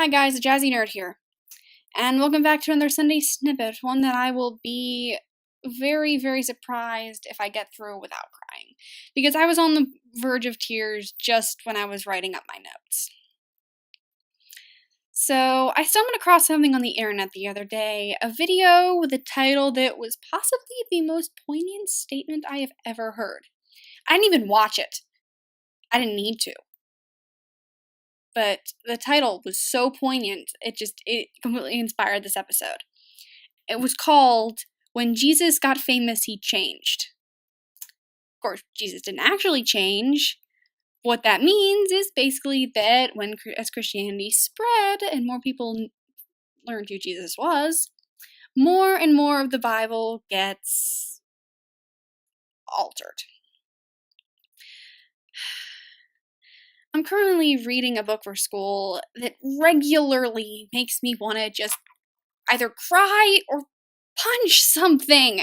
Hi guys, JazzieNerd here, and welcome back to another Sunday Snippet, one that I will be very, very surprised if I get through without crying, because I was on the verge of tears just when I was writing up my notes. So, I stumbled across something on the internet the other day, a video with a title that was possibly the most poignant statement I have ever heard. I didn't even watch it. I didn't need to. But the title was so poignant, it completely inspired this episode. It was called, When Jesus Got Famous, He Changed. Of course, Jesus didn't actually change. What that means is basically that as Christianity spread and more people learned who Jesus was, more and more of the Bible gets altered. I'm currently reading a book for school that regularly makes me want to just either cry or punch something.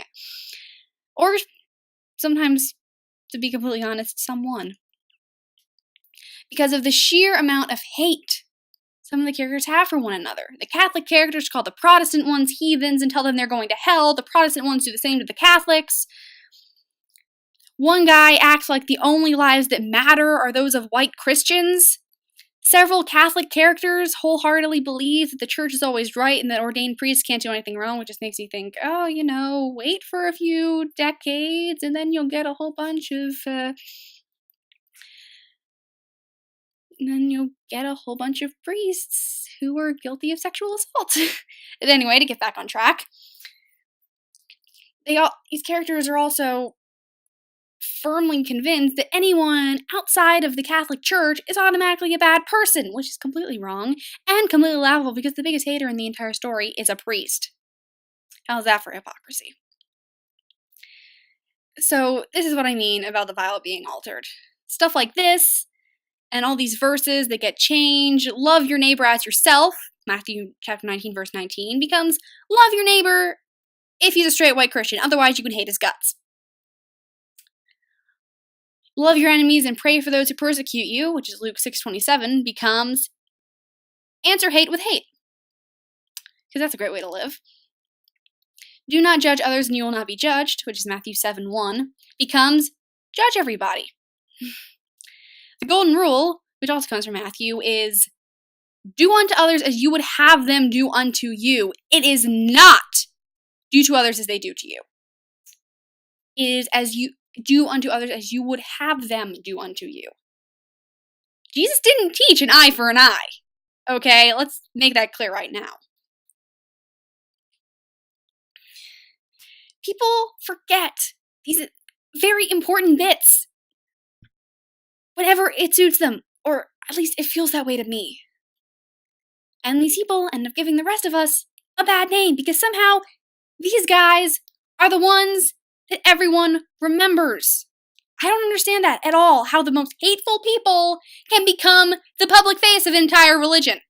Or sometimes, to be completely honest, someone. Because of the sheer amount of hate some of the characters have for one another. The Catholic characters call the Protestant ones heathens and tell them they're going to hell. The Protestant ones do the same to the Catholics. One guy acts like the only lives that matter are those of white Christians. Several Catholic characters wholeheartedly believe that the church is always right and that ordained priests can't do anything wrong, which just makes me think, wait for a few decades and then you'll get a whole bunch of, priests who are guilty of sexual assault. But anyway, to get back on track, these characters are also firmly convinced that anyone outside of the Catholic Church is automatically a bad person, which is completely wrong and completely laughable because the biggest hater in the entire story is a priest. How's that for hypocrisy? So this is what I mean about the Bible being altered. Stuff like this and all these verses that get changed, love your neighbor as yourself, Matthew chapter 19 verse 19, becomes love your neighbor if he's a straight white Christian, otherwise you can hate his guts. Love your enemies and pray for those who persecute you, which is Luke 6:27, becomes answer hate with hate. Because that's a great way to live. Do not judge others and you will not be judged, which is Matthew 7:1, becomes judge everybody. The golden rule, which also comes from Matthew, is do unto others as you would have them do unto you. It is not do to others as they do to you. It is as you do unto others as you would have them do unto you. Jesus didn't teach an eye for an eye. Okay, let's make that clear right now. People forget these very important bits whenever it suits them, or at least it feels that way to me. And these people end up giving the rest of us a bad name because somehow these guys are the ones that everyone remembers. I don't understand that at all, how the most hateful people can become the public face of an entire religion.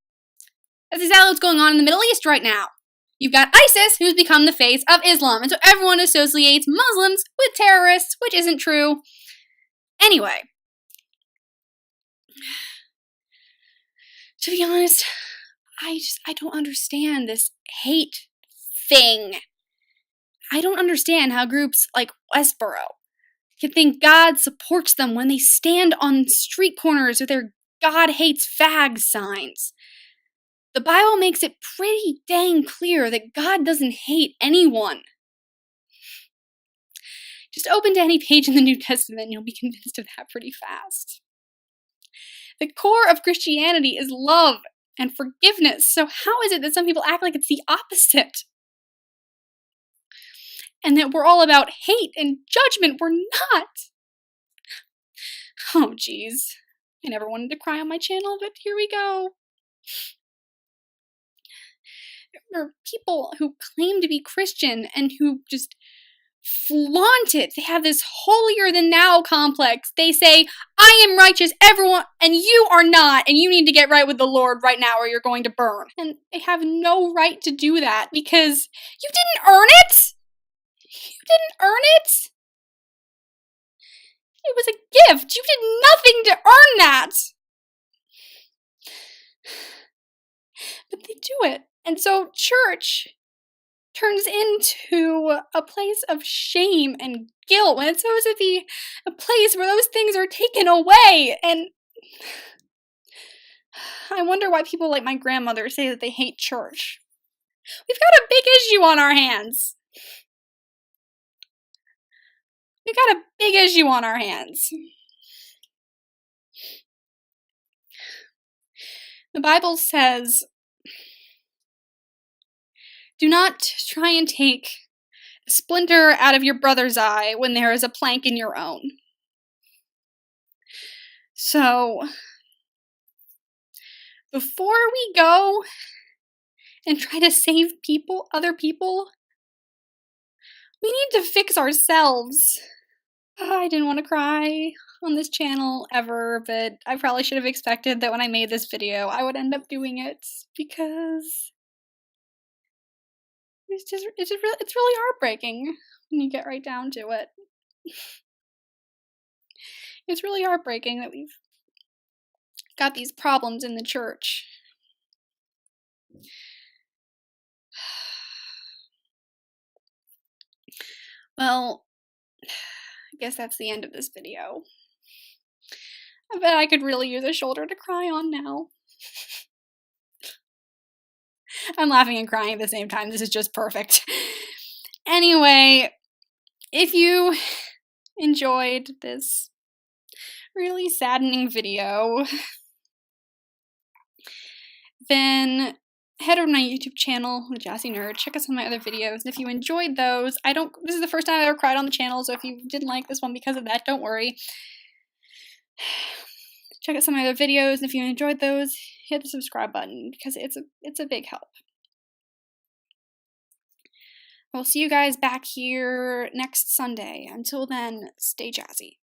That's exactly what's going on in the Middle East right now. You've got ISIS, who's become the face of Islam, and so everyone associates Muslims with terrorists, which isn't true. Anyway, to be honest, I don't understand this hate thing. I don't understand how groups like Westboro can think God supports them when they stand on street corners with their God hates fags signs. The Bible makes it pretty dang clear that God doesn't hate anyone. Just open to any page in the New Testament and you'll be convinced of that pretty fast. The core of Christianity is love and forgiveness, so how is it that some people act like it's the opposite? And that we're all about hate and judgment. We're not. Oh, geez. I never wanted to cry on my channel, but here we go. There are people who claim to be Christian and who just flaunt it. They have this holier-than-thou complex. They say, I am righteous, everyone, and you are not, and you need to get right with the Lord right now or you're going to burn. And they have no right to do that because you didn't earn it! You didn't earn it! It was a gift! You did nothing to earn that! And so church turns into a place of shame and guilt when it's supposed to be a place where those things are taken away. And I wonder why people like my grandmother say that they hate church. We've got a big issue on our hands. We've got a big issue on our hands. The Bible says, do not try and take a splinter out of your brother's eye when there is a plank in your own. So, before we go and try to save other people, we need to fix ourselves. I didn't want to cry on this channel ever, but I probably should have expected that when I made this video, I would end up doing it because it's really heartbreaking when you get right down to it. It's really heartbreaking that we've got these problems in the church. Well, I guess that's the end of this video. I bet I could really use a shoulder to cry on now. I'm laughing and crying at the same time. This is just perfect. Anyway, if you enjoyed this really saddening video, then head over to my YouTube channel, JazzieNerd. Check out some of my other videos. And if you enjoyed those, this is the first time I ever cried on the channel, so if you didn't like this one because of that, don't worry. Check out some of my other videos, and if you enjoyed those, hit the subscribe button because it's a big help. We'll see you guys back here next Sunday. Until then, stay jazzy.